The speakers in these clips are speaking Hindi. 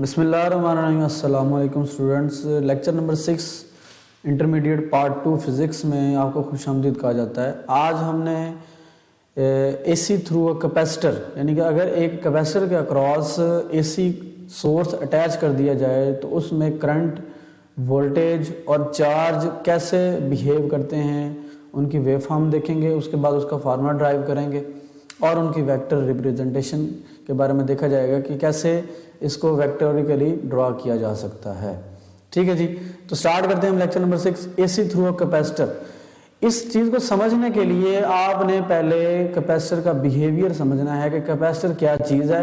बिस्मिल्लाहिर्रहमानिर्रहीम। अस्सलाम वालेकुम students. Lecture number 6 intermediate part 2 physics में आपको खुशामदीद कहा जाता है। आज हमने एसी थ्रू अ कैपेसिटर, यानी कि अगर एक कैपेसिटर के अक्रॉस एसी सोर्स अटैच कर दिया जाए तो उसमें करंट, वोल्टेज और चार्ज कैसे बिहेव करते हैं उनकी वेव फॉर्म देखेंगे। उसके बाद उसका फार्मूला ड्राइव करेंगे और उनकी वेक्टर रिप्रेजेंटेशन के बारे में देखा जाएगा कि कैसे इसको वेक्टोरिकली ड्रॉ किया जा सकता है। ठीक है जी, तो स्टार्ट करते हैं हम lecture number 6, AC through a capacitor. इस चीज़ को समझने के लिए आपने पहले कैपेसिटर का बिहेवियर समझना है कि कैपेसिटर क्या चीज़ है।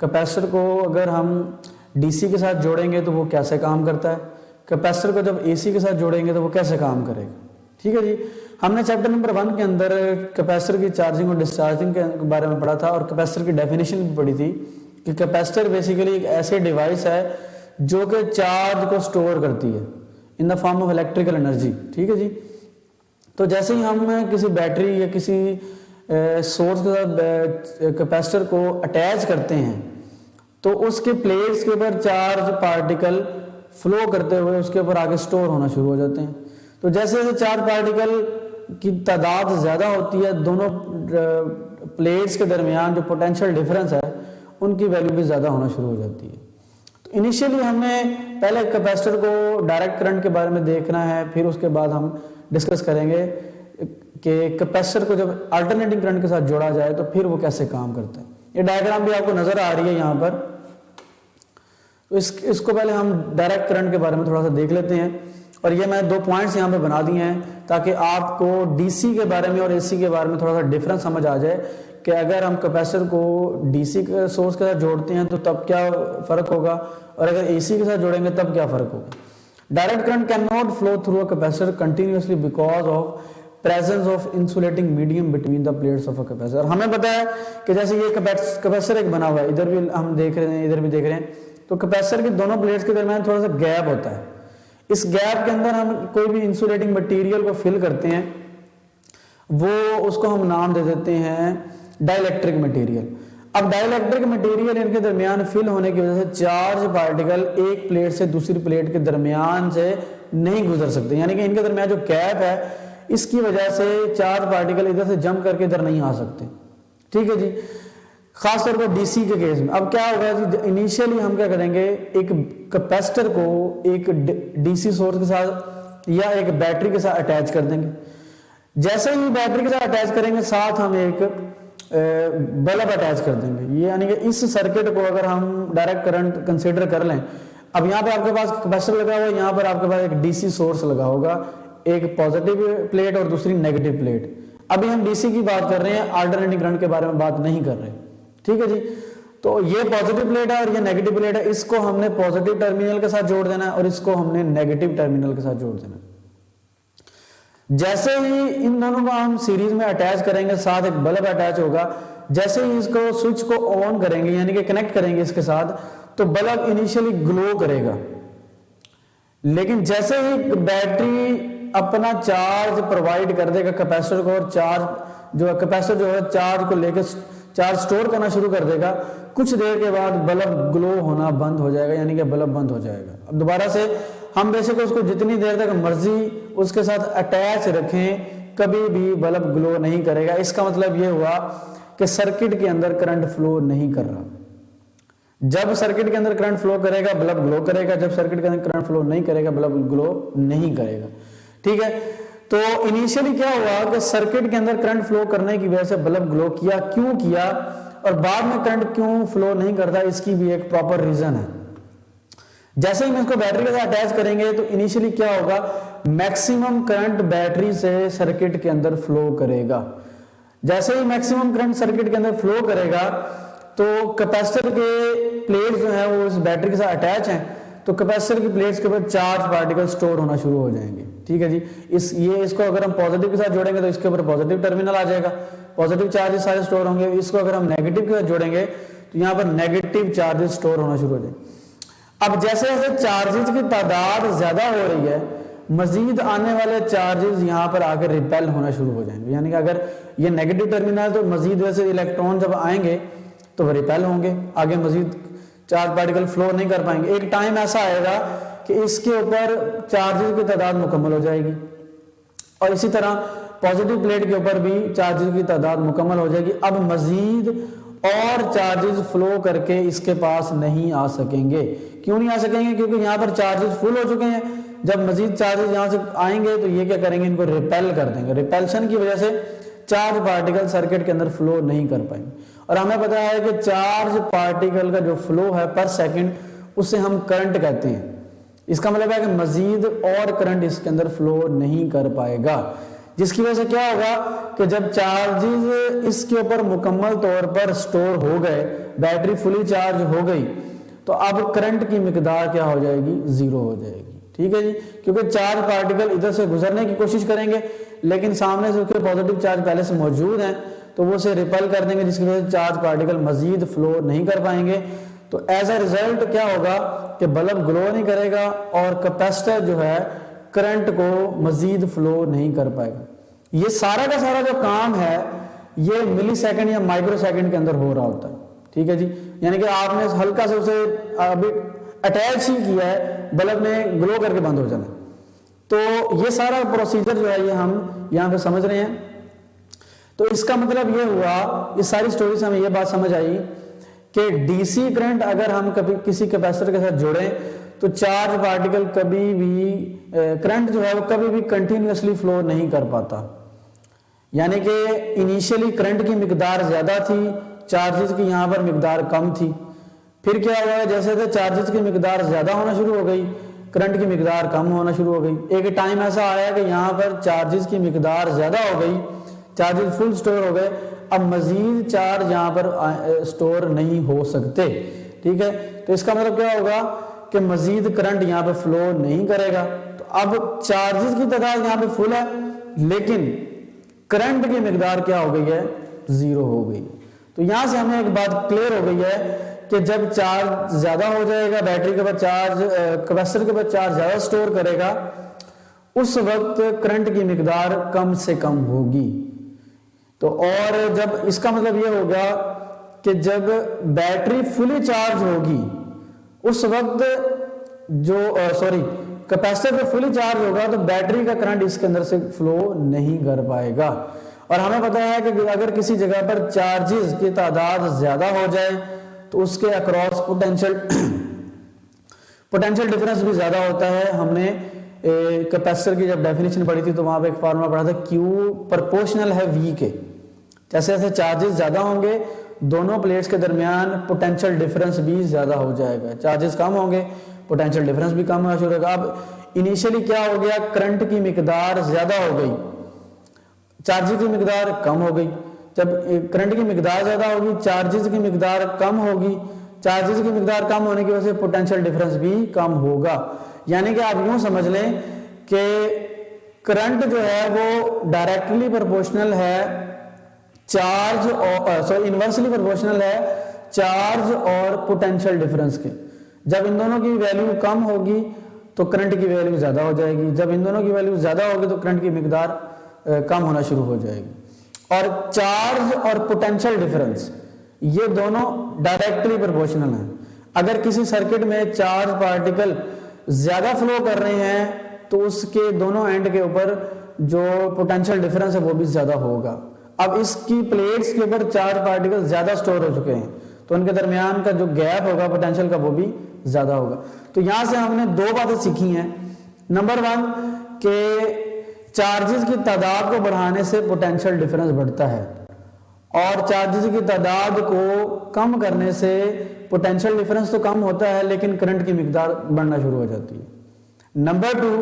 कैपेसिटर को अगर हम डीसी के साथ जोड़ेंगे तो वो कैसे काम करता है, कैपेसिटर को जब एसी के साथ जोड़ेंगे तो वो कैसे काम करेगा। ठीक है जी, हमने चैप्टर नंबर 1 के अंदर कैपेसिटर की चार्जिंग और डिस्चार्जिंग के बारे में पढ़ा था और कैपेसिटर की डेफिनेशन भी पढ़ी थी कि कैपेसिटर बेसिकली एक ऐसे डिवाइस है जो कि चार्ज को स्टोर करती है in the form of electrical energy. ठीक है जी, तो जैसे ही हम किसी बैटरी या किसी सोर्स के साथ कैपेसिटर को अटैच करते हैं तो उसके प्लेट्स के ऊपर चार्ज पार्टिकल फ्लो करते हुए उसके ऊपर आगे स्टोर होना शुरू हो जाते हैं। तो जैसे जैसे चार्ज पार्टिकल की तादाद ज़्यादा होती है, दोनों प्लेट्स के दरमियान जो पोटेंशियल डिफरेंस है उनकी वैल्यू भी ज़्यादा होना शुरू हो जाती है। तो इनिशियली हमने पहले कैपेसिटर को डायरेक्ट करंट के बारे में देखना है, फिर उसके बाद हम डिस्कस करेंगे कि कैपेसिटर को जब अल्टरनेटिंग करंट के साथ जोड़ा जाए तो फिर वो कैसे काम करता है। ये डायग्राम भी आपको नज़र आ रही है यहाँ पर। तो इसको पहले हम डायरेक्ट करंट के बारे में थोड़ा सा देख लेते हैं और ये मैं 2 पॉइंट्स यहाँ पे बना दिए हैं ताकि आपको डीसी के बारे में और एसी के बारे में थोड़ा सा डिफरेंस समझ आ जाए कि अगर हम कैपेसिटर को डीसी के सोर्स के साथ जोड़ते हैं तो तब क्या फ़र्क होगा और अगर एसी के साथ जोड़ेंगे तब क्या फ़र्क होगा। Direct current can not flow through a capacitor continuously because of presence of insulating medium between the plates of a capacitor. हमें पता है कि जैसे ये कैपेसिटर एक बना हुआ है, इधर भी हम देख रहे हैं, इधर भी देख रहे हैं, तो कैपेसिटर के दोनों प्लेट्स के दरमियान थोड़ा सा गैप होता है। इस गैप के अंदर हम कोई भी इंसुलेटिंग मटेरियल को फिल करते हैं, वो उसको हम नाम दे देते हैं डाइलेक्ट्रिक मटेरियल। अब डाइलेक्ट्रिक मटेरियल इनके दरमियान फिल होने की वजह से चार्ज पार्टिकल एक प्लेट से दूसरी प्लेट के दरमियान से नहीं गुजर सकते, यानी कि इनके दरमियान जो गैप है इसकी वजह से चार्ज पार्टिकल इधर से जंप करके इधर नहीं आ सकते। ठीक है जी, खासतौर पर डीसी के केस में। अब क्या होगा जी, इनिशियली हम क्या करेंगे, एक कैपेसिटर को एक डीसी सोर्स के साथ या एक बैटरी के साथ अटैच कर देंगे। जैसे ही बैटरी के साथ अटैच करेंगे साथ हम एक बल्ब अटैच कर देंगे। ये यानी कि इस सर्किट को अगर हम डायरेक्ट करंट कंसीडर कर लें, अब यहाँ पे आपके पास कैपेसिटर लगा हुआ है, यहाँ पर आपके पास एक डीसी सोर्स लगा होगा, एक पॉजिटिव प्लेट और दूसरी नेगेटिव प्लेट। अभी हम डीसी की बात कर रहे हैं, अल्टरनेटिंग करंट के बारे में बात नहीं कर रहे। ठीक है जी, तो ये पॉजिटिव प्लेट है और ये नेगेटिव प्लेट है, इसको हमने पॉजिटिव टर्मिनल के साथ जोड़ देना है और इसको हमने नेगेटिव टर्मिनल के साथ जोड़ देना है। जैसे ही इन दोनों को हम सीरीज में अटैच करेंगे, साथ एक बल्ब अटैच होगा, जैसे ही इसको स्विच को ऑन करेंगे यानी कि कनेक्ट करेंगे इसके साथ, तो बल्ब इनिशियली ग्लो करेगा। लेकिन जैसे ही बैटरी अपना चार्ज प्रोवाइड कर देगा कैपेसिटर को और चार्ज जो है कैपेसिटर जो है चार्ज को लेकर चार्ज स्टोर करना शुरू कर देगा, कुछ देर के बाद बल्ब ग्लो होना बंद हो जाएगा, यानी कि बल्ब बंद हो जाएगा। अब दोबारा से हम बेशक उसको जितनी देर तक मर्जी उसके साथ अटैच रखें, कभी भी बल्ब ग्लो नहीं करेगा। इसका मतलब ये हुआ कि सर्किट के अंदर करंट फ्लो नहीं कर रहा। जब सर्किट के अंदर करंट फ्लो करेगा बल्ब ग्लो करेगा, जब सर्किट के अंदर करंट फ्लो नहीं करेगा बल्ब ग्लो नहीं करेगा। ठीक है, तो इनिशियली क्या हुआ कि सर्किट के अंदर करंट फ्लो करने की वजह से बल्ब ग्लो किया, क्यों किया और बाद में करंट क्यों फ्लो नहीं करता, इसकी भी एक प्रॉपर रीजन है। जैसे ही हम इसको बैटरी के साथ अटैच करेंगे तो इनिशियली क्या होगा, मैक्सिमम करंट बैटरी से सर्किट के अंदर फ्लो करेगा। जैसे ही मैक्सिमम करंट सर्किट के अंदर फ्लो करेगा तो कैपेसिटर के प्लेट्स जो है वो इस बैटरी के साथ अटैच हैं, तो कैपेसिटर की प्लेट्स के ऊपर चार्ज पार्टिकल स्टोर होना शुरू हो जाएंगे। ठीक है जी, इसको अगर हम पॉजिटिव के साथ जोड़ेंगे तो इसके ऊपर पॉजिटिव टर्मिनल आ जाएगा, पॉजिटिव चार्जेस सारे स्टोर होंगे। इसको अगर हम नेगेटिव के साथ जोड़ेंगे तो यहाँ पर नेगेटिव चार्जेस स्टोर होना शुरू हो जाएंगे। अब जैसे जैसे चार्जेस की तादाद ज्यादा हो रही है, मजीद आने वाले चार्जेस यहाँ पर आकर रिपेल होना शुरू हो जाएंगे, यानी कि अगर ये नेगेटिव टर्मिनल तो मजीद वैसे इलेक्ट्रॉन जब आएंगे तो वो रिपेल होंगे, आगे मजीद चार्ज पार्टिकल फ्लो नहीं कर पाएंगे। एक टाइम ऐसा आएगा कि इसके ऊपर चार्जेस की तादाद मुकम्मल हो जाएगी और इसी तरह पॉजिटिव प्लेट के ऊपर भी चार्जेस की तादाद मुकम्मल हो जाएगी। अब मजीद और चार्जेस फ्लो करके इसके पास नहीं आ सकेंगे। क्यों नहीं आ सकेंगे? क्योंकि यहाँ पर चार्जेस फुल हो चुके हैं। जब मजीद चार्जेस यहाँ से आएंगे तो ये क्या करेंगे, इनको रिपेल कर देंगे। रिपेल्शन की वजह से चार्ज पार्टिकल सर्किट के अंदर फ्लो नहीं कर पाएंगे। और हमें पता है कि चार्ज पार्टिकल का जो फ्लो है पर सेकंड उसे हम करंट कहते हैं। इसका मतलब है कि मजीद और करंट इसके अंदर फ्लो नहीं कर पाएगा, जिसकी वजह से क्या होगा कि जब चार्जेस इसके ऊपर मुकम्मल तौर पर स्टोर हो गए, बैटरी फुली चार्ज हो गई, तो अब करंट की मिकदार क्या हो जाएगी, जीरो हो जाएगी। ठीक है जी, क्योंकि चार्ज पार्टिकल इधर से गुजरने की कोशिश करेंगे लेकिन सामने से उसके पॉजिटिव चार्ज पहले से मौजूद हैं तो वो उसे रिपेल कर देंगे, जिसकी वजह से चार्ज पार्टिकल मजीद फ्लो नहीं कर पाएंगे। तो एज अ रिजल्ट क्या होगा कि बल्ब ग्लो नहीं करेगा और कैपेसिटर जो है करंट को मजीद फ्लो नहीं कर पाएगा। ये सारा का सारा जो काम है ये मिली सेकेंड या माइक्रो सेकेंड के अंदर हो रहा होता है। ठीक है जी, यानी कि आपने हल्का से उसे अभी अटैच ही किया है, बल्ब में ग्लो करके बंद हो जाना। तो ये सारा प्रोसीजर जो है ये हम यहाँ पे समझ रहे हैं। तो इसका मतलब ये हुआ, इस सारी स्टोरी से हमें ये बात समझ आई कि डीसी करंट अगर हम कभी किसी कैपेसिटर के साथ जोड़ें तो चार्ज पार्टिकल कभी भी करंट जो है वो कभी भी कंटिन्यूअसली फ्लो नहीं कर पाता। यानी कि इनिशियली करंट की मिकदार ज्यादा थी, चार्जेस की यहाँ पर मिकदार कम थी। फिर क्या हुआ, जैसे जैसे चार्जेस की मिकदार ज्यादा होना शुरू हो गई, करंट की मिकदार कम होना शुरू हो गई। एक टाइम ऐसा आया कि यहाँ पर चार्जेस की मिकदार ज्यादा हो गई, चार्जेस फुल स्टोर हो गए, अब मजीद चार्ज यहाँ पर स्टोर नहीं हो सकते। ठीक है, तो इसका मतलब क्या होगा कि मजीद करंट यहाँ पे फ्लो नहीं करेगा। तो अब चार्जेस की तादाद यहाँ पे फुल है लेकिन करंट की मिकदार क्या हो गई है, जीरो हो गई। तो यहां से हमें एक बात क्लियर हो गई है कि जब चार्ज ज्यादा हो जाएगा, बैटरी के ऊपर चार्ज, कैपेसिटर के ऊपर चार्ज ज्यादा स्टोर करेगा, उस वक्त करंट की मिकदार कम से कम होगी। तो और जब इसका मतलब यह होगा कि जब बैटरी फुली चार्ज होगी उस वक्त जो कैपेसिटर पे फुली चार्ज होगा तो बैटरी का करंट इसके अंदर से फ्लो नहीं कर पाएगा। और हमें पता है कि अगर किसी जगह पर चार्जेस की तादाद ज्यादा हो जाए तो उसके अक्रॉस पोटेंशियल डिफरेंस भी ज्यादा होता है। हमने कैपेसिटर की जब डेफिनेशन पढ़ी थी तो वहां पे एक फार्मूला पढ़ा था, Q प्रोपोर्शनल है V के। जैसे जैसे चार्जेस ज्यादा होंगे दोनों प्लेट्स के दरमियान पोटेंशियल डिफरेंस भी ज्यादा हो जाएगा, चार्जेस कम होंगे पोटेंशियल डिफरेंस भी कम होना शुरू होगा। अब इनिशियली क्या हो गया, करंट की मिकदार ज्यादा हो गई, चार्जेस की मिकदार कम हो गई। जब करंट की मिकदार ज्यादा होगी, चार्जेस की मिकदार कम होगी, चार्जेस की मिकदार कम होने की वजह से पोटेंशियल डिफरेंस भी कम होगा। यानी कि आप यूं समझ लें कि करंट जो है वो डायरेक्टली प्रोपोर्शनल है चार्ज और इनवर्सली प्रोपोर्शनल है चार्ज और पोटेंशियल डिफरेंस के। जब इन दोनों की वैल्यू कम होगी तो करंट की वैल्यू ज्यादा हो जाएगी, जब इन दोनों की वैल्यू ज्यादा होगी तो करंट की मिकदार कम होना शुरू हो जाएगी। और चार्ज और पोटेंशियल डिफरेंस ये दोनों डायरेक्टली प्रोपोर्शनल हैं। अगर किसी सर्किट में चार्ज पार्टिकल ज्यादा फ्लो कर रहे हैं तो उसके दोनों एंड के ऊपर जो पोटेंशियल डिफरेंस है वो भी ज्यादा होगा। अब इसकी प्लेट्स के ऊपर चार्ज पार्टिकल ज्यादा स्टोर हो चुके हैं तो उनके दरमियान का जो गैप होगा पोटेंशियल का वो भी ज्यादा होगा। तो यहां से हमने दो बातें सीखी हैं। नंबर वन के चार्जेस की तादाद को बढ़ाने से पोटेंशियल डिफरेंस बढ़ता है और चार्जेस की तादाद को कम करने से पोटेंशियल डिफरेंस तो कम होता है लेकिन करंट की मिकदार बढ़ना शुरू हो जाती है। नंबर टू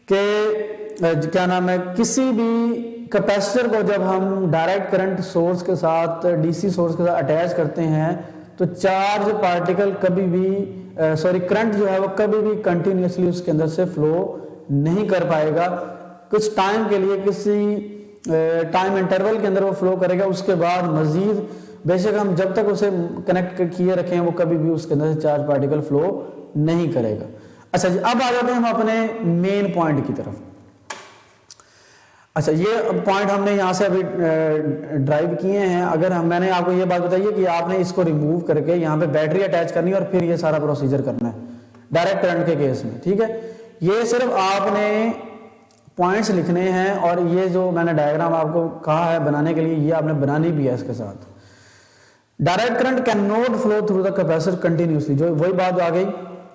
के क्या नाम है, किसी भी कैपेसिटर को जब हम डायरेक्ट करंट सोर्स के साथ डीसी सोर्स के साथ अटैच करते हैं तो चार्ज पार्टिकल कभी भी करंट जो है वो कभी भी कंटिन्यूअसली उसके अंदर से फ्लो नहीं कर पाएगा। कुछ टाइम के लिए किसी टाइम इंटरवल के अंदर वो फ्लो करेगा, उसके बाद मजीद बेशक हम जब तक उसे कनेक्ट किए रखें वो कभी भी उसके अंदर से चार्ज पार्टिकल फ्लो नहीं करेगा। अच्छा जी, अब आ जाते हैं हम अपने मेन पॉइंट की तरफ। अच्छा, ये पॉइंट हमने यहाँ से अभी ड्राइव किए हैं। अगर मैंने आपको ये बात बताई है कि आपने इसको रिमूव करके यहाँ पे बैटरी अटैच करनी है और फिर ये सारा प्रोसीजर करना है डायरेक्ट करंट के केस में, ठीक है। ये सिर्फ आपने पॉइंट्स लिखने हैं और ये जो मैंने डायग्राम आपको कहा है बनाने के लिए, ये आपने बनानी भी है इसके साथ। Direct current can not flow through the capacitor continuously, जो वही बात आ गई,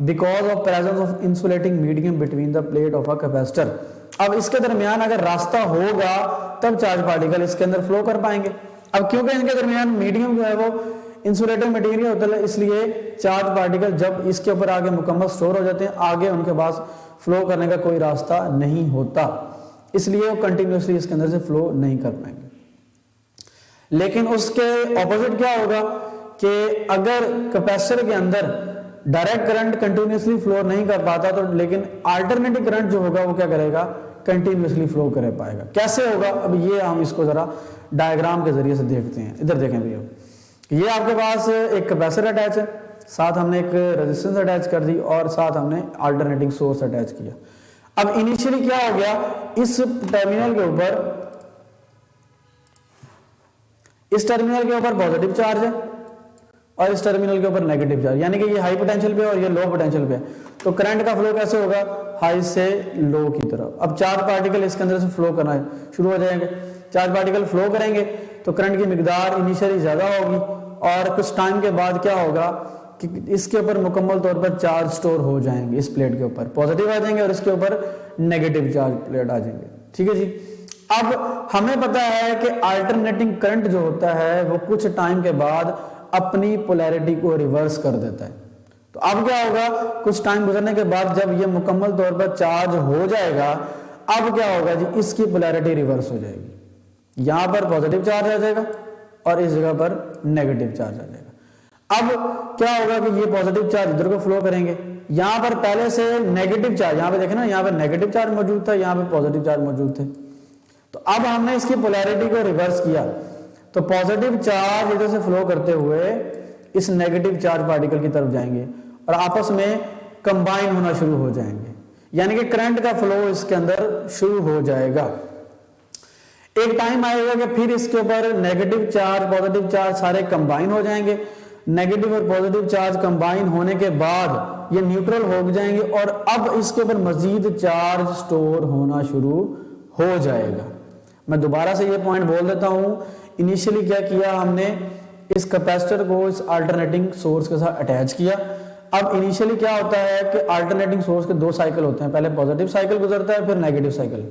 because of presence of insulating medium between the plate of a capacitor. अब इसके दरमियान अगर रास्ता होगा तब चार्ज पार्टिकल इसके अंदर फ्लो कर पाएंगे। अब क्योंकि इनके दरमियान मीडियम जो है वो इंसुलेटेड मटेरियल होता है, इसलिए चार्ज पार्टिकल जब इसके ऊपर आगे मुकम्मल स्टोर हो जाते हैं, आगे उनके पास फ्लो करने का कोई रास्ता नहीं होता, इसलिए वो कंटिन्यूसली इसके अंदर से फ्लो नहीं कर पाएंगे। लेकिन उसके ऑपोजिट क्या होगा कि अगर कैपेसिटर के अंदर डायरेक्ट करंट कंटिन्यूसली फ्लो नहीं कर पाता तो लेकिन अल्टरनेटिव करंट जो होगा वो क्या करेगा, कंटिन्यूसली फ्लो कर पाएगा। कैसे होगा, अब ये हम इसको जरा डायग्राम के जरिए से देखते हैं। इधर देखें भैया, ये आपके पास एक कैपेसिटर अटैच है, साथ हमने एक रेजिस्टेंस अटैच कर दी और साथ हमने अल्टरनेटिंग सोर्स अटैच किया। अब इनिशियली क्या हो गया, इस टर्मिनल के ऊपर पॉजिटिव चार्ज है और इस टर्मिनल के ऊपर नेगेटिव चार्ज, यानी कि ये हाई पोटेंशियल पे और ये लो पोटेंशियल पे है। तो करंट का फ्लो कैसे होगा, हाई से लो की तरफ। अब चार्ज पार्टिकल इसके अंदर से फ्लो करना शुरू हो जाएंगे। चार्ज पार्टिकल फ्लो करेंगे तो करंट की मिकदार इनिशियली ज्यादा होगी और कुछ टाइम के बाद क्या होगा कि इसके ऊपर मुकम्मल तौर पर चार्ज स्टोर हो जाएंगे। इस प्लेट के ऊपर पॉजिटिव आ जाएंगे और इसके ऊपर नेगेटिव चार्ज प्लेट आ जाएंगे, ठीक है जी। अब हमें पता है कि अल्टरनेटिंग करंट जो होता है वो कुछ टाइम के बाद अपनी पोलैरिटी को रिवर्स कर देता है। तो अब क्या होगा, कुछ टाइम गुजरने के बाद जब ये मुकम्मल तौर पर चार्ज हो जाएगा, अब क्या होगा जी, इसकी पोलैरिटी रिवर्स हो जाएगी। यहां पर पॉजिटिव चार्ज आ जाएगा और इस जगह पर नेगेटिव चार्ज आ जाएगा। अब क्या होगा कि ये पॉजिटिव चार्ज इधर को फ्लो करेंगे, यहां पर पहले से नेगेटिव चार्ज, यहां पे देखें ना, यहां पर नेगेटिव चार्ज मौजूद था, यहां पे पॉजिटिव चार्ज मौजूद थे। तो अब हमने इसकी पोलैरिटी को रिवर्स किया, तो पॉजिटिव चार्ज इधर से फ्लो करते हुए इस नेगेटिव चार्ज पार्टिकल की तरफ जाएंगे और आपस में कंबाइन होना शुरू हो जाएंगे, यानी कि करंट का फ्लो इसके अंदर शुरू हो जाएगा। एक टाइम आएगा कि फिर इसके ऊपर नेगेटिव चार्ज पॉजिटिव चार्ज सारे कंबाइन हो जाएंगे। नेगेटिव और पॉजिटिव चार्ज कंबाइन होने के बाद ये न्यूट्रल हो जाएंगे और अब इसके ऊपर मजीद चार्ज स्टोर होना शुरू हो जाएगा। मैं दोबारा से ये पॉइंट बोल देता हूं, इनिशियली क्या किया हमने, इस कैपेसिटर को इस अल्टरनेटिंग सोर्स के साथ अटैच किया। अब इनिशियली क्या होता है कि अल्टरनेटिंग सोर्स के दो साइकिल होते हैं, पहले पॉजिटिव साइकिल गुजरता है फिर नेगेटिव साइकिल।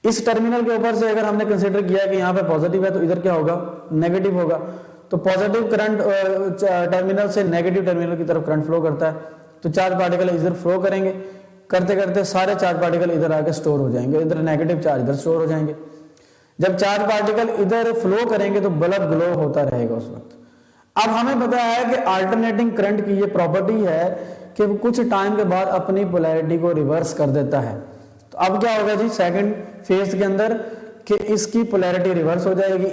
इस टर्मिनल के ऊपर से अगर हमने कंसीडर किया कि यहाँ पे पॉजिटिव है तो इधर क्या होगा, नेगेटिव होगा। तो पॉजिटिव करंट टर्मिनल से नेगेटिव टर्मिनल की तरफ करंट फ्लो करता है, तो चार्ज पार्टिकल इधर फ्लो करेंगे, करते करते सारे चार्ज पार्टिकल इधर आके स्टोर हो जाएंगे, इधर नेगेटिव चार्ज इधर स्टोर हो जाएंगे। जब चार्ज पार्टिकल इधर फ्लो करेंगे तो बल्ब ग्लो होता रहेगा उस वक्त। अब हमें पता है कि अल्टरनेटिंग करंट की ये प्रॉपर्टी है कि वो कुछ टाइम के बाद अपनी पोलैरिटी को रिवर्स कर देता है। तो अब क्या होगा जी, सेकंड फेज के अंदर कि इसकी पोलैरिटी रिवर्स हो जाएगी।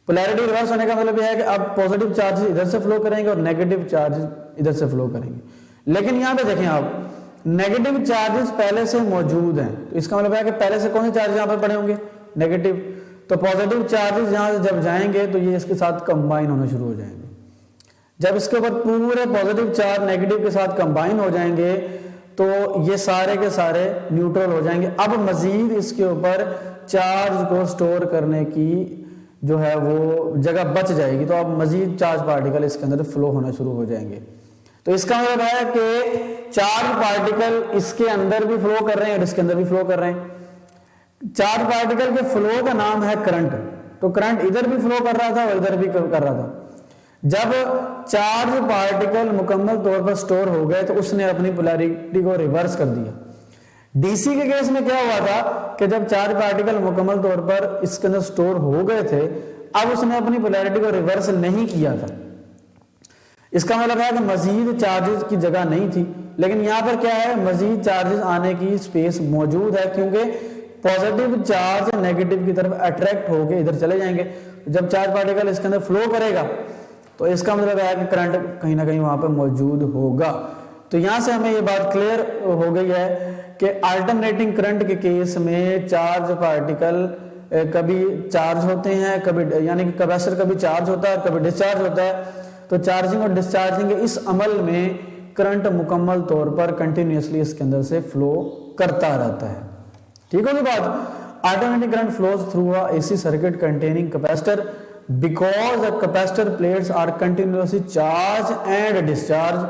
पोलैरिटी रिवर्स होने का मतलब यह है कि अब पॉजिटिव चार्जेस इधर से फ्लो करेंगे और नेगेटिव चार्जेस इधर से फ्लो करेंगे। लेकिन यहां पे देखें आप, नेगेटिव चार्जेस पहले से मौजूद हैं, तो इसका मतलब है कि पहले से कौन से चार्ज यहां पर पड़े होंगे, नेगेटिव। तो पॉजिटिव चार्जेस यहां से जब जाएंगे तो ये इसके साथ कंबाइन होना शुरू हो जाएंगे। जब इसके ऊपर पूरे पॉजिटिव चार्ज नेगेटिव के साथ कंबाइन हो जाएंगे तो ये सारे के सारे न्यूट्रल हो जाएंगे। अब मजीद इसके ऊपर चार्ज को स्टोर करने की जो है वो जगह बच जाएगी, तो अब मजीद चार्ज पार्टिकल इसके अंदर फ्लो होना शुरू हो जाएंगे। तो इसका मतलब है कि चार्ज पार्टिकल इसके अंदर भी फ्लो कर रहे हैं और इसके अंदर भी फ्लो कर रहे हैं। चार्ज पार्टिकल के फ्लो का नाम है करंट। तो करंट इधर भी फ्लो कर रहा था और इधर भी कर रहा था। जब चार्ज पार्टिकल मुकम्मल तौर पर स्टोर हो गए तो उसने अपनी पोलैरिटी को रिवर्स कर दिया। डीसी के केस में क्या हुआ था कि जब चार्ज पार्टिकल मुकम्मल तौर पर इसके अंदर स्टोर हो गए थे, अब उसने अपनी पोलैरिटी को रिवर्स नहीं किया था। इसका मतलब है कि मजीद चार्जेस की जगह नहीं थी, लेकिन यहां पर क्या है, मजीद चार्जेस आने की स्पेस मौजूद है, क्योंकि पॉजिटिव चार्ज नेगेटिव की तरफ अट्रैक्ट होकर इधर चले जाएंगे। जब चार्ज पार्टिकल इसके अंदर फ्लो करेगा तो इसका मतलब है कि करंट कहीं ना कहीं वहां पर मौजूद होगा। तो यहां से हमें ये बात क्लियर हो गई है कि अल्टरनेटिंग करंट के केस में चार्ज पार्टिकल कभी चार्ज होते हैं, कभी यानी कि कैपेसिटर कभी चार्ज होता है और कभी डिस्चार्ज होता है। तो चार्जिंग और डिस्चार्जिंग के इस अमल में करंट मुकम्मल तौर पर कंटिन्यूसली इसके अंदर से फ्लो करता रहता है। ठीक होगी बात। Alternating current flows through a AC circuit containing capacitor because the capacitor plates are continuously charged and discharged,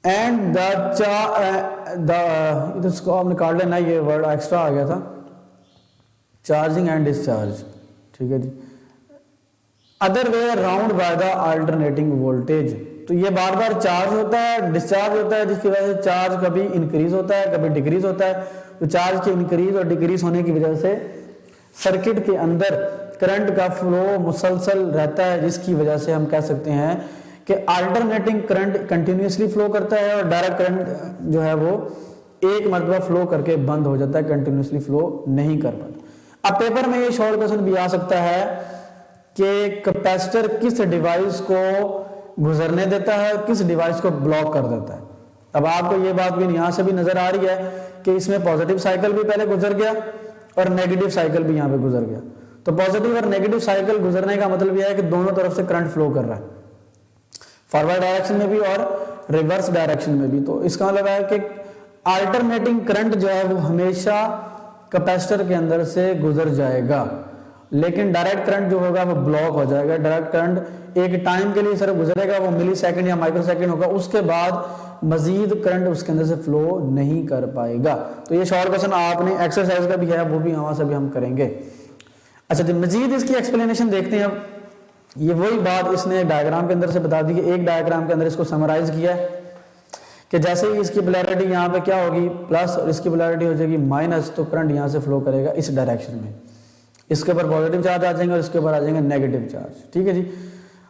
and इसको आपने काट लेना, ये वर्ड एक्स्ट्रा आ गया था, चार्जिंग एंड डिस्चार्ज। ठीक है जी। Other way around by the alternating voltage, तो ये बार बार चार्ज होता है, डिस्चार्ज होता है, जिसकी वजह से चार्ज कभी इंक्रीज होता है, कभी डिक्रीज होता है। तो चार्ज के इंक्रीज और डिक्रीज होने की वजह से सर्किट के अंदर करंट का फ्लो मुसलसल रहता है, जिसकी वजह से हम कह सकते हैं कि अल्टरनेटिंग करंट कंटिन्यूसली फ्लो करता है और डायरेक्ट करंट जो है वो एक मरतबा फ्लो करके बंद हो जाता है, कंटिन्यूसली फ्लो नहीं कर पाता। अब पेपर में ये शॉर्ट क्वेश्चन भी आ सकता है कि कैपेसिटर किस डिवाइस को गुजरने देता है और किस डिवाइस को ब्लॉक कर देता है। अब आपको ये बात भी यहां से भी नजर आ रही है कि इसमें पॉजिटिव साइकिल भी पहले गुजर गया और नेगेटिव साइकिल भी यहां पे गुजर गया। तो पॉजिटिव और नेगेटिव साइकिल गुजरने का मतलब यह है कि दोनों तरफ से करंट फ्लो कर रहा है, फॉरवर्ड डायरेक्शन में भी और रिवर्स डायरेक्शन में भी। तो इसका मतलब है कि अल्टरनेटिंग करंट जो है वो हमेशा कैपेसिटर के अंदर से गुजर जाएगा, लेकिन डायरेक्ट करंट जो होगा वो ब्लॉक हो जाएगा। डायरेक्ट करंट एक टाइम के लिए सिर्फ गुजरेगा, वो मिली सेकेंड या माइक्रो सेकेंड होगा, उसके बाद मजीद करंट उसके अंदर से फ्लो नहीं कर पाएगा। तो ये शॉर्ट क्वेश्चन आपने एक्सरसाइज का भी है, वो भी वहां से भी हम करेंगे। अच्छा जी, मजीद इसकी एक्सप्लेनेशन देखते हैं। अब ये वही बात इसने डायग्राम के अंदर से बता दी कि एक डायग्राम के अंदर इसको समराइज किया है कि जैसे ही इसकी पोलैरिटी यहाँ पे क्या होगी प्लस और इसकी पोलैरिटी हो जाएगी माइनस, तो करंट यहाँ से फ्लो करेगा इस डायरेक्शन में। इसके ऊपर पॉजिटिव चार्ज आ जाएंगे और इसके ऊपर आ जाएंगे नेगेटिव चार्ज। ठीक है जी।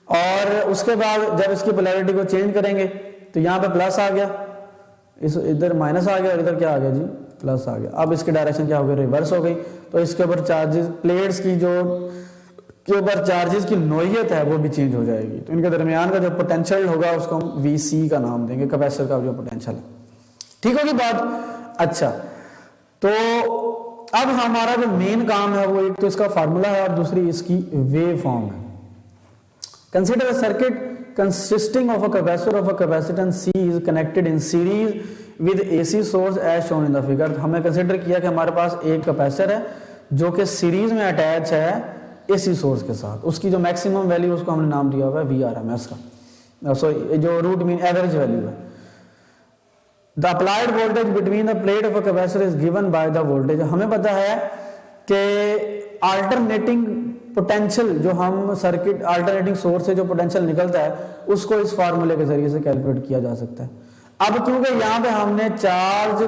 और उसके बाद जब इसकी पोलैरिटी को चेंज करेंगे तो यहाँ पे प्लस आ गया, इस इधर माइनस आ गया और इधर क्या आ गया जी, प्लस आ गया। अब इसकी डायरेक्शन क्या हो गई, रिवर्स हो गई। तो इसके ऊपर चार्जेस, प्लेट्स की जो के ऊपर चार्जेस की नोयत है वो भी चेंज हो जाएगी। तो इनके दरमियान का जो पोटेंशियल होगा उसको हम VC का नाम देंगे, कैपेसिटर का जो पोटेंशियल है। ठीक होगी बात। अच्छा, तो अब हमारा जो मेन काम है वो एक तो इसका फार्मूला है और दूसरी इसकी वेव फॉर्म है। Consider a circuit consisting of a capacitor of a capacitance C is connected in series with AC source as shown in the figure। हमने कंसीडर किया कि हमारे पास एक कैपेसिटर है जो कि सीरीज में अटैच है AC सोर्स के साथ। उसकी जो मैक्सिमम वैल्यू उसको हमने नाम दिया हुआ है VRMS का, सॉरी जो रूट मीन एवरेज वैल्यू है। The applied voltage between the plate of a capacitor is given by the voltage। हमें पता है कि अल्टरनेटिंग पोटेंशियल जो हम सर्किट अल्टरनेटिंग सोर्स से जो पोटेंशियल निकलता है उसको इस फार्मूले के जरिए से कैलकुलेट किया जा सकता है। अब क्योंकि यहाँ पे हमने चार्ज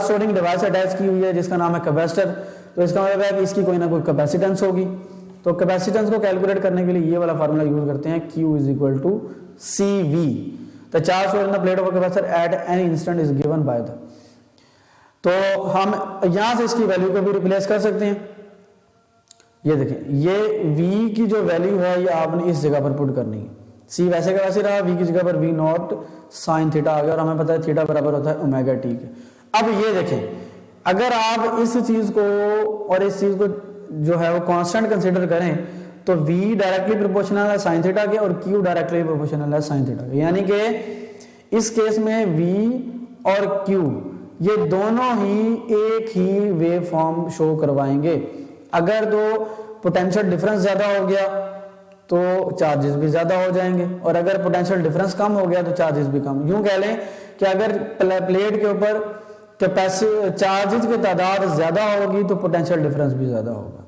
स्टोरिंग डिवाइस अटैच की हुई है जिसका नाम है कैपेसिटर, तो इसका मतलब है कि इसकी कोई ना कोई कैपेसिटेंस होगी। तो कैपेसिटेंस को कैलकुलेट करने के लिए ये वाला फार्मूला यूज करते हैं, Q = CV। The charge stored in the plate of a capacitor at any instant is given by the. तो हम यहां से इसकी वैल्यू को भी रिप्लेस कर सकते हैं। ये देखें, ये V की जो वैल्यू है ये आपने इस जगह पर पुट करनी है। C वैसे का वैसे रहा, V की जगह पर V0 sin थीटा आ गया और हमें पता है थीटा बराबर होता है ओमेगा टी के। अब ये देखें, अगर आप इस चीज को और इस चीज को जो है वो कांस्टेंट कंसीडर करें तो V डायरेक्टली प्रोपोर्शनल है sin थीटा के और Q डायरेक्टली प्रोपोर्शनल है sin थीटा के। यानी कि इस केस में V और Q ये दोनों ही एक ही वेव फॉर्म शो करवाएंगे। अगर तो पोटेंशियल डिफरेंस ज्यादा हो गया तो चार्जेस भी ज्यादा हो जाएंगे और अगर पोटेंशियल डिफरेंस कम हो गया तो चार्जेस भी कम। यूं कह लें कि अगर प्लेट के ऊपर चार्जेस की तादाद ज्यादा होगी तो पोटेंशियल डिफरेंस भी ज्यादा होगा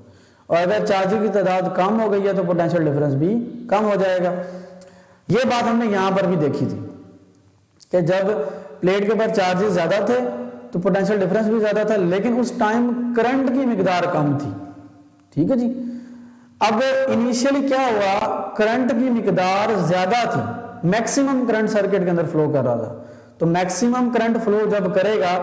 और अगर चार्जेस की तादाद कम हो गई है तो पोटेंशियल डिफरेंस भी कम हो जाएगा। ये बात हमने यहां पर भी देखी थी कि जब प्लेट के ऊपर चार्जेस ज्यादा थे तो पोटेंशियल डिफरेंस भी ज्यादा था, लेकिन उस टाइम करंट की मिकदार कम थी। ठीक है जी। अब इनिशियली क्या हुआ, करंट की मिकदार ज्यादा थी, मैक्सिमम करंट सर्किट के अंदर फ्लो कर रहा था। तो मैक्सिमम करंट फ्लो जब करेगा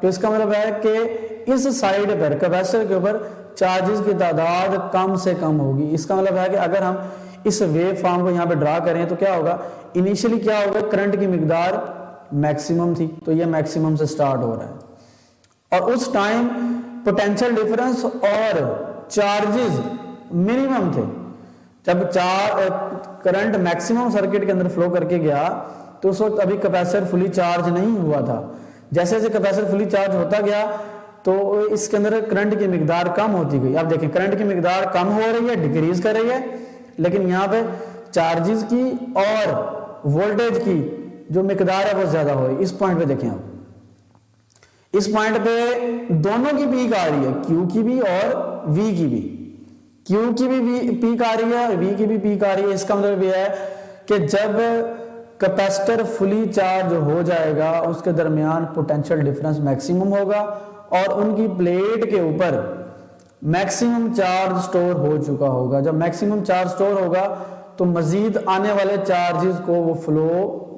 तो इसका मतलब है कि इस साइड पर कैपेसिटर के ऊपर चार्जेस की तादाद कम से कम होगी। इसका मतलब है कि अगर हम इस वेव फॉर्म को यहाँ पे ड्रा करें तो क्या होगा, इनिशियली क्या होगा, करंट की मिकदार मैक्सिमम थी, तो ये मैक्सिमम से स्टार्ट हो रहा है। और उस टाइम पोटेंशियल डिफरेंस और चार्जेस मिनिमम थे। जब करंट मैक्सिमम सर्किट के अंदर फ्लो करके गया तो उस वक्त अभी कैपेसिटर फुली चार्ज नहीं हुआ था। जैसे जैसे कैपेसिटर फुली चार्ज होता गया तो इसके अंदर करंट की मिकदार कम होती गई। आप देखें करंट की मिकदार कम हो रही है, डिक्रीज कर रही है, लेकिन यहाँ पे चार्जेस की और वोल्टेज की जो मिकदार है वो ज्यादा हो रही है। इस पॉइंट पे देखें आप, इस पॉइंट पे दोनों की पीक आ रही है, क्यू की भी और वी की भी। क्यू की भी पीक आ रही है, वी की भी पीक आ रही है। इसका मतलब यह है कि जब कैपेसिटर फुली चार्ज हो जाएगा उसके दरमियान पोटेंशियल डिफरेंस मैक्सिमम होगा और उनकी प्लेट के ऊपर मैक्सिमम चार्ज स्टोर हो चुका होगा। जब मैक्सिमम चार्ज स्टोर होगा तो मजीद आने वाले चार्जेस को वो फ्लो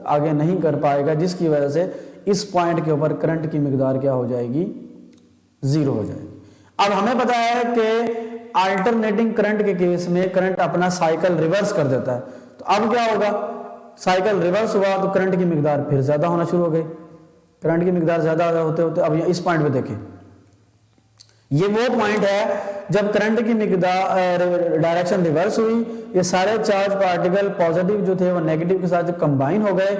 आगे नहीं कर पाएगा, जिसकी वजह से इस पॉइंट के ऊपर करंट की मिकदार क्या हो जाएगी, जीरो हो जाएगी। अब हमें पता है कि अल्टरनेटिंग करंट के केस में करंट अपना साइकिल रिवर्स कर देता है। तो अब क्या होगा, साइकिल रिवर्स हुआ तो करंट की मिकदार फिर ज्यादा होना शुरू हो गई। करंट की मिकदार ज्यादा होते होते अब इस पॉइंट पे देखें, ये वो पॉइंट है जब करंट की मिकदार डायरेक्शन रिवर्स हुई, ये सारे चार्ज पार्टिकल पॉजिटिव जो थे वो नेगेटिव के साथ कंबाइन हो गए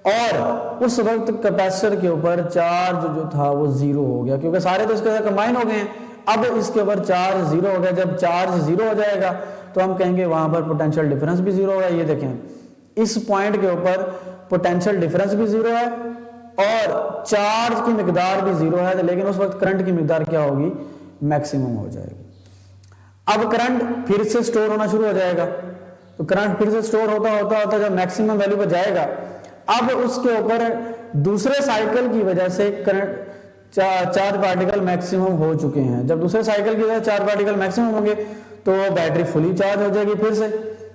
और उस वक्त कैपेसिटर के ऊपर चार्ज जो था वो जीरो हो गया, क्योंकि सारे तो इसके साथ कंबाइन हो गए हैं। अब इसके ऊपर चार्ज जीरो हो गया। जब चार्ज जीरो हो जाएगा तो हम कहेंगे वहां पर पोटेंशियल डिफरेंस भी जीरो होगा। ये देखें इस पॉइंट के ऊपर पोटेंशियल डिफरेंस भी जीरो है और चार्ज की मिकदार भी जीरो है, लेकिन उस वक्त करंट की मिकदार क्या होगी, मैक्सिमम हो जाएगी। अब करंट फिर से स्टोर होना शुरू हो जाएगा। तो करंट फिर से स्टोर होता होता होता जब मैक्सिमम वैल्यू पर जाएगा, अब उसके ऊपर दूसरे साइकिल की वजह से करंट चार्ज पार्टिकल मैक्सिमम हो चुके हैं। जब दूसरे साइकिल की वजह से चार्ज पार्टिकल मैक्सिमम होंगे तो बैटरी फुली चार्ज हो जाएगी। फिर से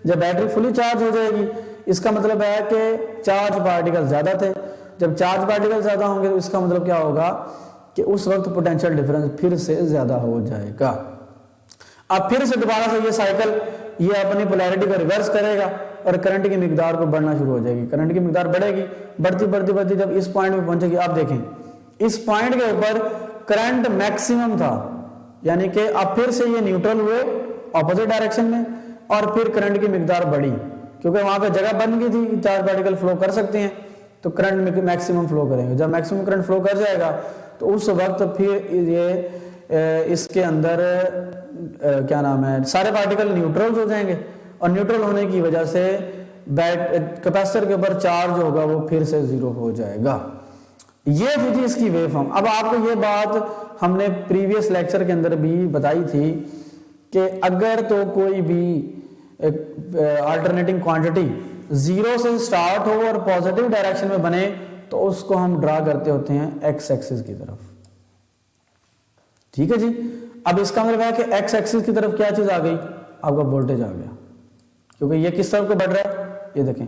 जब बैटरी फुली चार्ज हो जाएगी इसका मतलब है कि चार्ज पार्टिकल ज्यादा थे। जब चार्ज पार्टिकल ज्यादा होंगे तो इसका मतलब क्या होगा कि उस वक्त पोटेंशियल डिफरेंस फिर से ज्यादा हो जाएगा। अब फिर से दोबारा से ये साइकिल ये अपनी पोलैरिटी को रिवर्स करेगा और करंट की मिकदार को बढ़ना शुरू हो जाएगी। करंट की मिकदार बढ़ेगी, बढ़ती बढ़ती बढ़ती जब इस पॉइंट पे पहुंचेगी, आप देखें इस पॉइंट के ऊपर करंट मैक्सिमम था, यानी कि अब फिर से ये न्यूट्रल हुए ऑपोजिट डायरेक्शन में और फिर करंट की मिकदार बढ़ी, क्योंकि वहां पे जगह बन गई थी, चार्ज पार्टिकल फ्लो कर सकते हैं तो करंट मैक्सिमम फ्लो करेंगे। जब मैक्सिमम करंट फ्लो कर जाएगा तो उस वक्त फिर ये इसके अंदर क्या नाम है, सारे पार्टिकल न्यूट्रल हो जाएंगे और न्यूट्रल होने की वजह से कैपेसिटर के ऊपर चार्ज होगा वो फिर से जीरो हो जाएगा। ये थी इसकी वेव फॉर्म। अब आपको ये बात हमने प्रीवियस लेक्चर के अंदर भी बताई थी कि अगर तो कोई भी अल्टरनेटिंग क्वांटिटी जीरो से स्टार्ट हो और पॉजिटिव डायरेक्शन में बने तो उसको हम ड्रा करते होते हैं एक्स एक्सिस की तरफ। ठीक है जी। अब इसका मतलब है कि एक्स एक्सिस की तरफ क्या चीज आ गई, आपका वोल्टेज आ गया, क्योंकि ये किस तरफ को बढ़ रहा है, ये देखें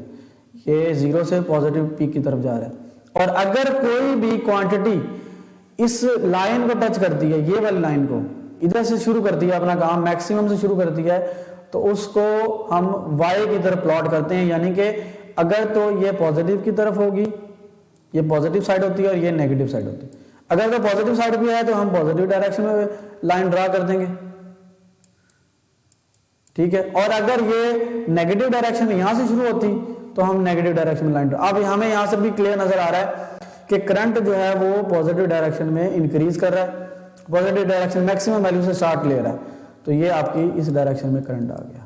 ये जीरो से पॉजिटिव पीक की तरफ जा रहा है। और अगर कोई भी क्वांटिटी इस लाइन को टच करती है, ये वाली लाइन को इधर से शुरू करती है, अपना काम मैक्सिमम से शुरू करती है, तो उसको हम y की तरफ प्लॉट करते हैं। यानी कि अगर तो ये पॉजिटिव की तरफ होगी, ये पॉजिटिव साइड होती है और ये नेगेटिव साइड होती है। अगर तो पॉजिटिव साइड भी है तो हम पॉजिटिव डायरेक्शन में लाइन ड्रा कर देंगे, ठीक है। और अगर ये नेगेटिव डायरेक्शन में यहां से शुरू होती तो हम नेगेटिव डायरेक्शन में लाइन ड्रा। अब हमें यहां से भी क्लियर नजर आ रहा है कि करंट जो है वो पॉजिटिव डायरेक्शन में इंक्रीज कर रहा है, पॉजिटिव डायरेक्शन मैक्सिमम वैल्यू से स्टार्ट ले रहा है, तो ये आपकी इस डायरेक्शन में करंट आ गया।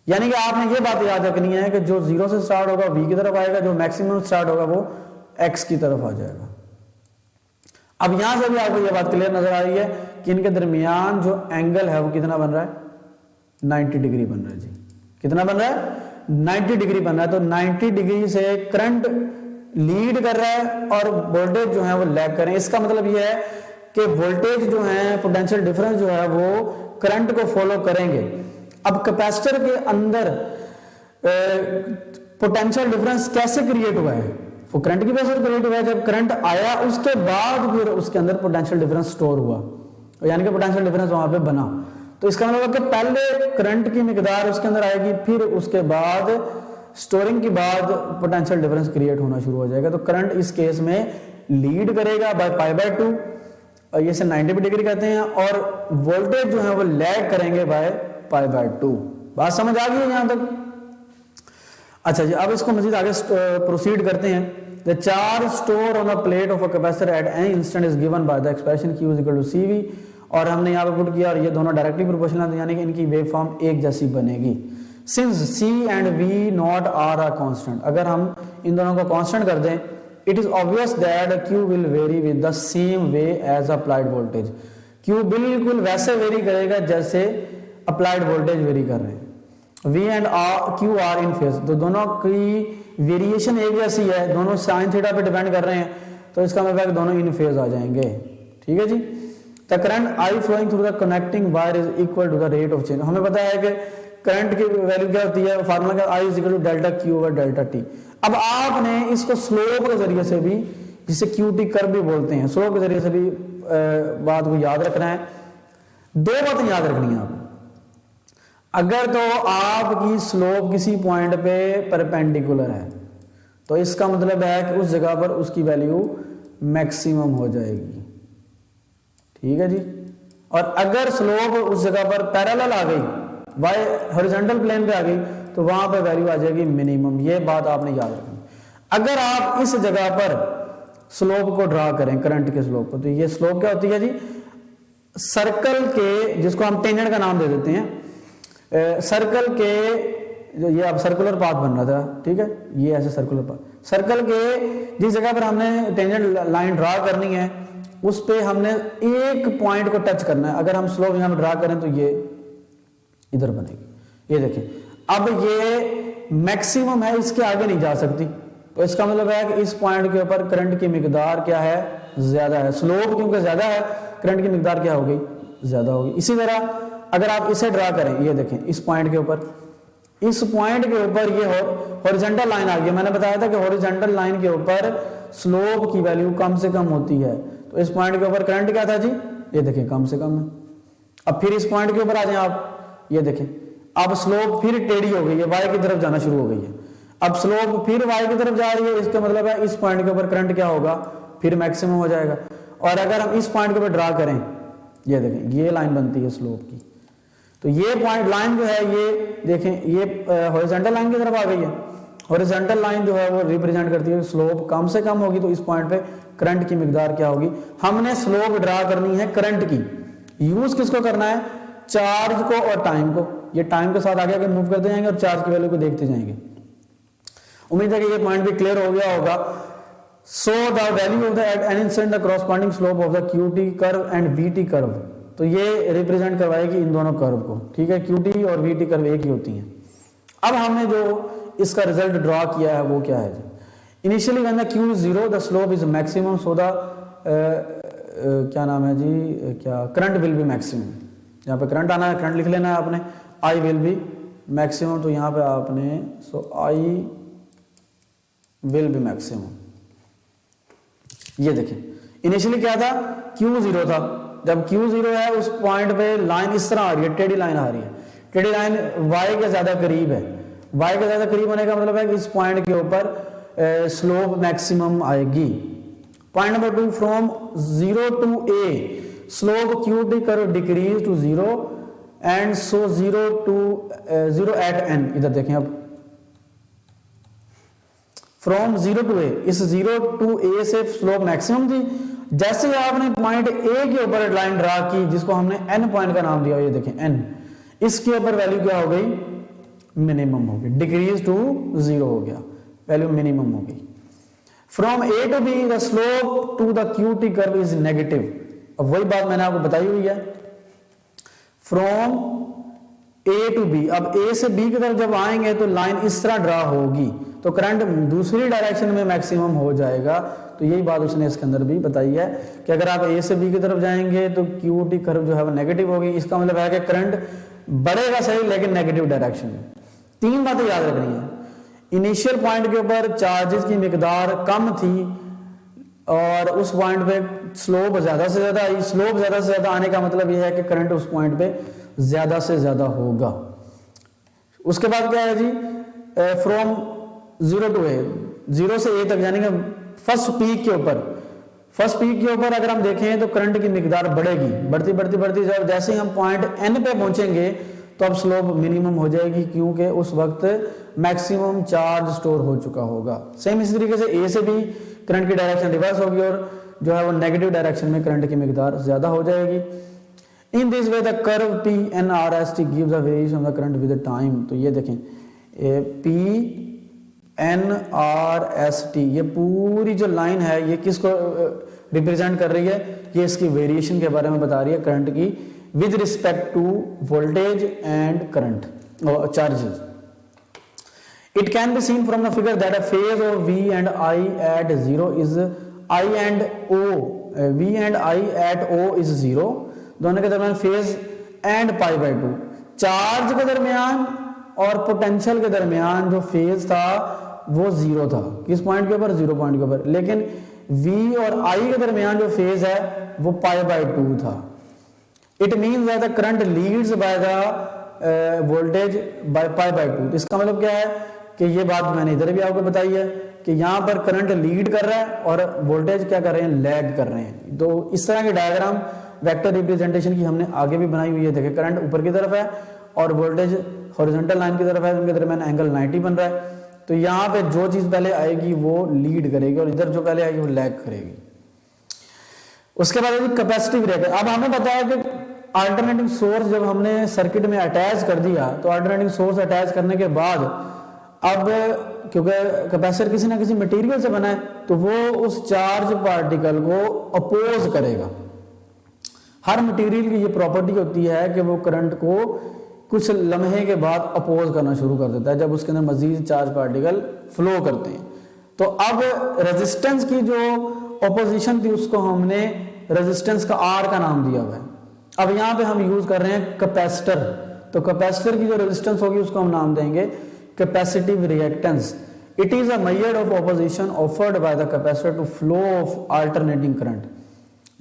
यानी कि आपने ये बात याद रखनी है कि जो जीरो से स्टार्ट होगा v की तरफ आएगा, जो मैक्सिमम स्टार्ट होगा वो x की तरफ आ जाएगा। अब यहां से भी आपको ये बात क्लियर नजर आ रही है कि इनके दरमियान जो एंगल है वो कितना बन रहा है, 90 डिग्री बन रहा है जी। कितना बन रहा है, 90 डिग्री बन रहा है। तो 90 डिग्री से करंट लीड कर रहा है और वोल्टेज जो है वो लैग कर रहे हैं। इसका मतलब ये है कि वोल्टेज जो है, पोटेंशियल डिफरेंस जो है वो करंट को फॉलो करेंगे। अब कैपेसिटर के अंदर पोटेंशियल डिफरेंस कैसे क्रिएट हुआ है, वो करंट की वजह से क्रिएट हुआ है। जब करंट आया उसके बाद फिर उसके अंदर पोटेंशियल डिफरेंस स्टोर हुआ, यानी कि पोटेंशियल डिफरेंस वहां पे बना। तो इसका मतलब कि पहले करंट की मिकदार उसके अंदर आएगी, फिर उसके बाद स्टोरिंग के बाद पोटेंशियल डिफरेंस क्रिएट होना शुरू हो जाएगा। तो करंट इस केस में लीड करेगा बाय π/2, ये से 90 डिग्री कहते हैं, और वोल्टेज जो है वो लैग करेंगे बाय π/2। बात समझ आ गई है यहां तक? अच्छा जी, अब इसको मजीद आगे प्रोसीड करते हैं। The charge store on the plate of a capacitor at any instant is given by the expression Q equal to CV, और हमने यहाँ पे पुट किया, और ये दोनों डायरेक्टली प्रोपोर्शनल है, यानी कि इनकी वेव फॉर्म एक जैसी बनेगी। Since C and V not are a constant, अगर हम इन दोनों को कांस्टेंट कर दें, it is obvious that Q will vary with the same way as applied voltage. Q बिल्कुल वैसे वेरी करेगा जैसे अप्लाइड वोल्टेज वेरी कर रहे हैं। V and Q are in phase, तो दोनों की वेरिएशन एक जैसी है, दोनों साइन थीटा पे डिपेंड कर रहे हैं, तो इसका मतलब है कि दोनों इन फेज आ जाएंगे। ठीक है जी। The current I flowing through the connecting wire is equal to the rate of change. हमें पता है कि करंट की वैल्यू क्या होती है, फार्मूला क्या, I is equal to delta Q over delta T। अब आपने इसको स्लोप के जरिए से भी, जिसे QT कर्व भी बोलते हैं, स्लोप के जरिए से भी बात को याद रखना है। दो बातें याद रखनी है आपको। अगर तो आपकी स्लोप किसी पॉइंट पे परपेंडिकुलर है, तो इसका मतलब है कि उस जगह पर उसकी वैल्यू मैक्सिमम हो जाएगी। ठीक है जी। और अगर स्लोप उस जगह पर पैरेलल आ गई, वाई हॉरिजॉन्टल प्लेन पे आ गई, तो वहां पर वैल्यू आ जाएगी मिनिमम। ये बात आपने याद रखनी। अगर आप इस जगह पर स्लोप को ड्रा करें, करंट के स्लोप को, तो ये स्लोप क्या होती है जी, सर्कल के, जिसको हम टेंजेंट का नाम दे देते हैं, सर्कल के, जो ये अब सर्कुलर पाथ बन रहा था, ठीक है, ये ऐसे सर्कुलर पाथ, सर्कल के जिस जगह पर हमने टेंजेंट लाइन ड्रा करनी है, उस पे हमने एक पॉइंट को टच करना है। अगर हम स्लोप यहां पे ड्रा करें तो ये इधर बनेगी। ये देखिए, अब ये मैक्सिमम है, इसके आगे नहीं जा सकती, तो इसका मतलब है कि इस पॉइंट के ऊपर करंट की मिकदार क्या है, ज्यादा है। स्लोप क्योंकि ज्यादा है, करंट की मिकदार क्या होगी, ज्यादा होगी। इसी तरह अगर आप इसे ड्रा करें, ये देखें, इस पॉइंट के ऊपर, इस पॉइंट के ऊपर ये हॉरिजॉन्टल लाइन आ गई। मैंने बताया था कि हॉरिजॉन्टल लाइन के ऊपर स्लोप की वैल्यू कम से कम होती है, तो इस पॉइंट के ऊपर करंट क्या था जी, ये देखें, कम से कम है। अब फिर इस पॉइंट के ऊपर आ जाए आप, ये देखें, अब स्लोप फिर टेढ़ी हो गई है, वाई की तरफ जाना शुरू हो गई है। अब स्लोप फिर वाई की तरफ जा रही है, इसका मतलब है इस पॉइंट के ऊपर करंट क्या होगा, फिर मैक्सिमम हो जाएगा। और अगर हम इस पॉइंट के ऊपर ड्रा करें, ये देखें, ये लाइन बनती है स्लोप की, तो ये पॉइंट लाइन जो है, ये देखें, ये हॉरिजॉन्टल लाइन की तरफ आ गई है। हॉरिजॉन्टल लाइन जो है वो रिप्रेजेंट करती है स्लोप कम से कम होगी, तो इस पॉइंट पे करंट की मिकदार क्या होगी। हमने स्लोप ड्रा करनी है करंट की, यूज किसको करना है, चार्ज को और टाइम को। ये टाइम के साथ आगे आगे मूव करते जाएंगे और चार्ज की वैल्यू को देखते जाएंगे। उम्मीद है कि ये पॉइंट भी क्लियर हो गया होगा। So the value of the at an instant the corresponding slope of the QT curve and VT curve, तो ये रिप्रेजेंट करवाएगी इन दोनों कर्व को। ठीक है, QT और VT कर्व एक ही होती हैं। अब हमने जो इसका रिजल्ट ड्रॉ किया है वो क्या है जी, initially when the Q is 0 the slope is maximum, so the क्या नाम है जी, क्या, करंट विल बी मैक्सिमम। यहाँ पे करंट आना है, करंट लिख लेना है आपने, I विल बी मैक्सिमम, तो यहाँ पे आपने सो I विल बी मैक्सिमम। ये देखिए, इनिशियली क्या था, Q 0 था, जब Q 0 है उस पॉइंट पे लाइन इस तरह आ रही है, टेढ़ी लाइन आ रही है, टेढ़ी लाइन Y के ज्यादा करीब है। Y के ज्यादा करीब होने का मतलब है कि इस पॉइंट के ऊपर स्लोप मैक्सिमम आएगी। Point number 2, from 0 to A slope QT curve decrease to 0 and so 0 at N। इधर देखें, अब फ्रॉम 0 to A, इस 0 to A से स्लोप मैक्सिमम थी। जैसे आपने पॉइंट A के ऊपर लाइन ड्रा की, जिसको हमने N पॉइंट का नाम दिया, ये देखें N, इसके ऊपर वैल्यू क्या हो गई, मिनिमम हो गई, डिक्रीज टू 0 हो गया, वैल्यू मिनिमम हो गई। From A to B the slope to the QT curve is negative. अब वही बात मैंने आपको बताई हुई है, फ्रॉम A to B, अब A से B की तरफ जब आएंगे तो लाइन इस तरह ड्रा होगी, तो करंट दूसरी डायरेक्शन में मैक्सिमम हो जाएगा। तो यही बात उसने इसके अंदर भी बताई है कि अगर आप A से B की तरफ जाएंगे तो QT कर्व जो है वो नेगेटिव होगी। इसका मतलब है कि करंट बढ़ेगा सही, लेकिन नेगेटिव डायरेक्शन में। तीन बातें याद रखनी है, इनिशियल पॉइंट के ऊपर चार्जेस की मिकदार कम थी और उस पॉइंट पे स्लोप ज्यादा से ज्यादा आई। स्लोप ज्यादा से ज्यादा आने का मतलब यह है कि करंट उस पॉइंट पे ज्यादा से ज्यादा होगा। उसके बाद क्या है जी, फ्रॉम 0 to A, 0 से A तक, यानी कि फर्स्ट पीक के ऊपर अगर हम देखें तो करंट की मिकदार बढ़ेगी, बढ़ती जब जैसे ही हम पॉइंट N पे पहुंचेंगे तो अब स्लोप मिनिमम हो जाएगी, क्योंकि उस वक्त मैक्सिमम चार्ज स्टोर हो चुका होगा। सेम इसी तरीके से A से भी करंट की डायरेक्शन रिवर्स होगी और जो है वो नेगेटिव डायरेक्शन में करंट की मिकदार ज्यादा हो जाएगी। In this way the curve PNRST gives a variation of the current with time. तो ये देखें PNRST, ये पूरी जो लाइन है ये किसको रिप्रेजेंट कर रही है, ये इसकी वेरिएशन के बारे में बता रही है करंट की with respect to voltage and current और charges. It can be seen from the figure that a phase of V and I at 0 is I and O, V and I at O is 0, दोनों के दरमियान phase and pi by 2, charge के दरमियान और पोटेंशियल के दरमियान जो फेज था वो 0 था, किस पॉइंट के ऊपर, 0 पॉइंट के ऊपर, लेकिन V और I के दरमियान जो फेज है वो पाई बाई 2 था। It means that the current leads by the voltage by pi by 2। इसका मतलब क्या है कि ये बात मैंने इधर भी आपको बताई है कि यहाँ पर करंट लीड कर रहा है और वोल्टेज क्या कर रहे हैं, लैग कर रहे हैं। तो इस तरह के डायग्राम वेक्टर रिप्रेजेंटेशन की हमने आगे भी बनाई हुई है। देखिए करंट ऊपर की तरफ है और वोल्टेज हॉरिजॉन्टल लाइन की तरफ है, उनके दरमियान एंगल 90 बन रहा है। तो यहाँ पे जो चीज पहले आएगी वो लीड करेगी और इधर जो पहले आएगी वो लैग करेगी। उसके बाद कैपेसिटिव रेट। अब हमें पता है कि अल्टरनेटिंग सोर्स जब हमने सर्किट में अटैच कर दिया तो अल्टरनेटिंग सोर्स अटैच करने के बाद अब क्योंकि कैपेसिटर किसी ना किसी मटेरियल से बना है तो वो उस चार्ज पार्टिकल को अपोज करेगा। हर मटेरियल की ये प्रॉपर्टी होती है कि वो करंट को कुछ लम्हे के बाद अपोज करना शुरू कर देता है जब उसके अंदर मजीद चार्ज पार्टिकल फ्लो करते हैं। तो अब रेजिस्टेंस की जो ऑपोजिशन थी उसको हमने रेजिस्टेंस का आर का नाम दिया हुआ है। अब यहाँ पे हम यूज कर रहे हैं कैपेसिटर, तो कैपेसिटर की जो रेजिस्टेंस होगी उसको हम नाम देंगे capacitive reactance. It is a method of opposition offered by the capacitor to flow of alternating current.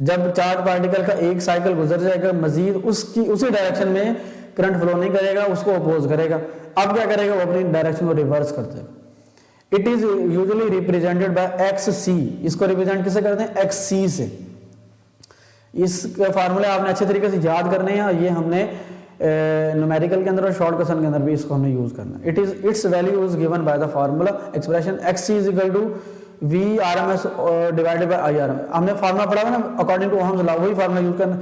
जब चार्ज पार्टिकल का एक साइकिल गुजर जाएगा मजीद उसी डायरेक्शन में करंट फ्लो नहीं करेगा, उसको अपोज करेगा। अब क्या करेगा, वो अपनी डायरेक्शन को रिवर्स कर देगा। It is usually represented by XC। इसको रिप्रेजेंट किसे करते हैं, XC से। इसके फार्मूले आपने अच्छे तरीके से याद करने हैं। ये हमने न्यूमेरिकल के अंदर और शॉर्ट क्वेश्चन के अंदर भी इसको हमने यूज करना है। Its value is given by the formula expression XC is equal to VRMS divided by IRMS। हमने फार्मूला पढ़ा है ना, अकॉर्डिंग टू ओहम्स लॉ, वही फार्मूला यूज करना।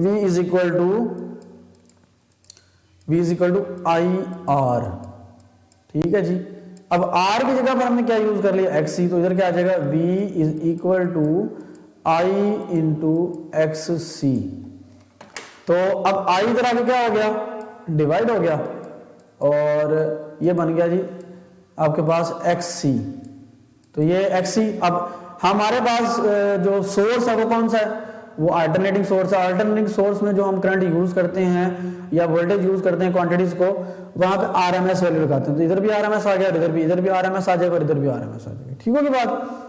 V is equal to IR। ठीक है जी। अब R की जगह पर हमने क्या यूज कर लिया, XC, तो इधर क्या आ जाएगा, V is equal to I into XC। तो अब I इधर आगे क्या हो गया, डिवाइड हो गया और ये बन गया जी आपके पास XC। तो ये XC। अब हमारे पास जो सोर्स है वो कौन सा है, वो अल्टरनेटिंग सोर्स है। अल्टरनेटिंग सोर्स में जो हम करंट यूज करते हैं या वोल्टेज यूज करते हैं क्वांटिटीज को, वहां पे RMS वैल्यू लगाते हैं। तो इधर भी RMS आ गया, इधर भी RMS आ जाएगा और इधर भी RMS आ जाएगा। ठीक होगी बात।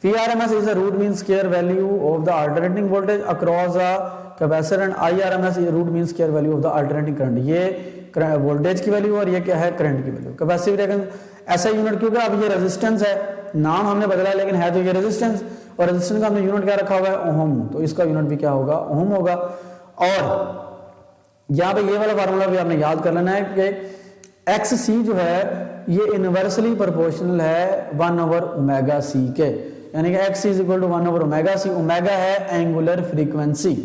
PRMS is the root mean square value of the alternating voltage across a capacitor and IRMS is root mean square value of the alternating current। ये वोल्टेज की वैल्यू और ये क्या है, करंट की वैल्यू। कैपेसिटिव रिएक्टेंस ऐसा यूनिट, क्योंकि अब ये रेजिस्टेंस है, नाम हमने बदला है लेकिन है तो ये रेजिस्टेंस, और रेजिस्टेंस का हमने यूनिट क्या रखा हुआ है, ओम। तो इसका यूनिट भी क्या होगा, ओम होगा। और यहाँ पे ये वाला फार्मूला भी आपने याद कर लेना है कि XC जो है ये इनवर्सली प्रोपोर्शनल है 1/ωc के, यानी कि XC is equal to 1/ωc। Omega है एंगुलर फ्रीक्वेंसी।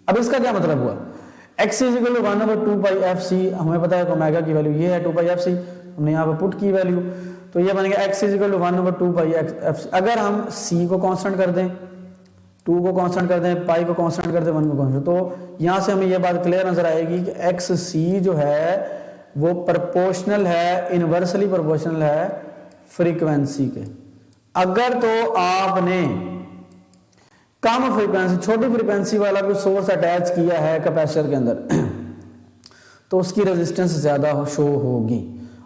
अब इसका क्या मतलब हुआ, XC is equal to 1/2πfc। हमें पता है कि ओमेगा की वैल्यू ये है 2πfc, हमने यहाँ पे पुट की वैल्यू, तो ये बनेगा XC is equal to 1/2πfc। अगर हम C को कांस्टेंट कर दें, 2 को कांस्टेंट कर दें, पाई को कांस्टेंट कर दें, 1 को कांस्टेंट, तो यहाँ से हमें ये बात क्लियर नजर आएगी कि XC जो है वो प्रोपोर्शनल है, इनवर्सली प्रोपोर्शनल है फ्रीक्वेंसी के। अगर तो आपने कम फ्रीक्वेंसी, छोटी फ्रीक्वेंसी वाला कोई सोर्स अटैच किया है कैपेसिटर के अंदर तो उसकी रेजिस्टेंस ज्यादा शो होगी।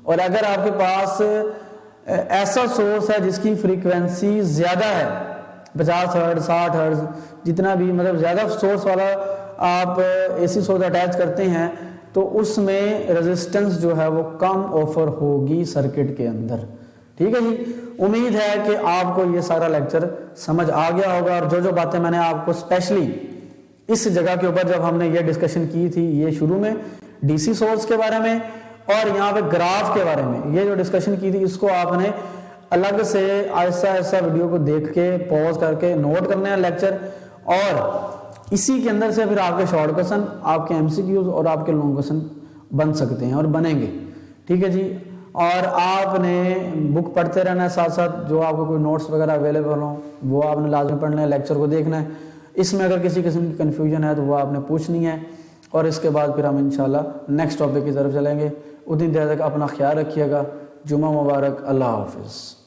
और अगर आपके पास ऐसा सोर्स है जिसकी फ्रीक्वेंसी ज्यादा है, 50 हर्ट्ज, 60 हर्ट्ज, जितना भी मतलब ज्यादा सोर्स वाला आप AC सोर्स अटैच करते हैं, तो उसमें रेजिस्टेंस जो है वो कम ऑफर होगी सर्किट के अंदर। ठीक है जी, उम्मीद है कि आपको ये सारा लेक्चर समझ आ गया होगा। और जो जो बातें मैंने आपको स्पेशली इस जगह के ऊपर जब हमने ये डिस्कशन की थी, ये शुरू में डीसी सोर्स के बारे में और यहाँ पे ग्राफ के बारे में ये जो डिस्कशन की थी, इसको आपने अलग से ऐसा ऐसा वीडियो को देख के पॉज करके नोट करने हैं लेक्चर, और इसी के अंदर से फिर आपके शॉर्ट क्वेश्चन, आपके एमसीक्यूज और आपके लॉन्ग क्वेश्चन बन सकते हैं और बनेंगे। ठीक है जी, और आपने बुक पढ़ते रहना है, साथ साथ जो आपको कोई नोट्स वगैरह अवेलेबल हो वो आपने लाजमी पढ़ना है, लेक्चर को देखना है। इसमें अगर किसी किस्म की कन्फ्यूजन है तो वो आपने पूछनी है, और इसके बाद फिर हम इंशाल्लाह नेक्स्ट टॉपिक की तरफ चलेंगे। उतनी देर तक अपना ख्याल रखिएगा। जुमा मुबारक, अल्लाह हाफिज़।